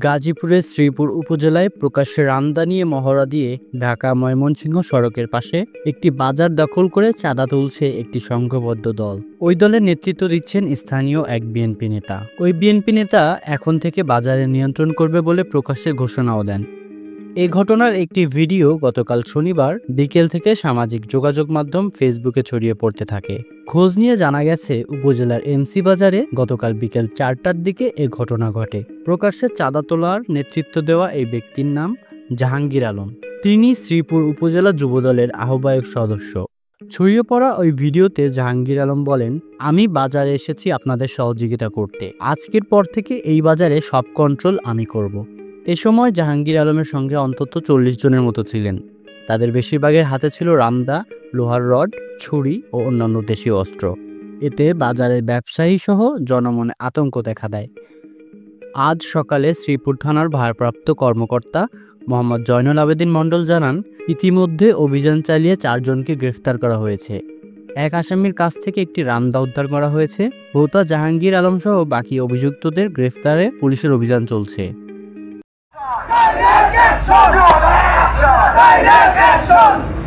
গাজীপুরের শ্রীপুর উপজেলায় প্রকাশ্যে রামদা নিয়ে মহড়া দিয়ে ঢাকা ময়মনসিংহ সড়কের পাশে একটি বাজার দখল করে চাঁদা তুলছে একটি সংঘবদ্ধ দল। ওই দলের নেতৃত্ব দিচ্ছেন স্থানীয় এক বিএনপি নেতা। ওই বিএনপি নেতা এখন থেকে বাজারে নিয়ন্ত্রণ করবে বলে প্রকাশ্যে ঘোষণাও দেন। এই ঘটনার একটি ভিডিও গতকাল শনিবার বিকেল থেকে সামাজিক যোগাযোগ মাধ্যম ফেসবুকে ছড়িয়ে পড়তে থাকে। খোঁজ নিয়ে জানা গেছে, উপজেলার এমসি বাজারে গতকাল বিকেল 4টার দিকে এ ঘটনা ঘটে। প্রকাশ্যে চাঁদা তোলার নেতৃত্ব দেওয়া এই ব্যক্তির নাম জাহাঙ্গীর আলম। তিনি শ্রীপুর উপজেলা যুবদলের আহ্বায়ক সদস্য। ছড়িয়ে পড়া ওই ভিডিওতে জাহাঙ্গীর আলম বলেন, আমি বাজারে এসেছি আপনাদের সহযোগিতা করতে। আজকের পর থেকে এই বাজারে সব কন্ট্রোল আমি করব। এ সময় জাহাঙ্গীর আলমের সঙ্গে অন্তত 40 জনের মতো ছিলেন। তাদের বেশিরভাগের হাতে ছিল রামদা, লোহার রড, ছুরি ও অন্যান্য দেশীয় অস্ত্র। এতে বাজারের ব্যবসায়ী সহ জনমনে আতঙ্ক দেখা দেয়। আজ সকালে শ্রীপুর থানার ভারপ্রাপ্ত কর্মকর্তা মোহাম্মদ জয়নুল আবেদিন মণ্ডল জানান, ইতিমধ্যে অভিযান চালিয়ে 4 জনকে গ্রেফতার করা হয়েছে। এক আসামির কাছ থেকে একটি রামদা উদ্ধার করা হয়েছে। ভোতা জাহাঙ্গীর আলম সহ বাকি অভিযুক্তদের গ্রেফতারে পুলিশের অভিযান চলছে। Direct action! Direct action!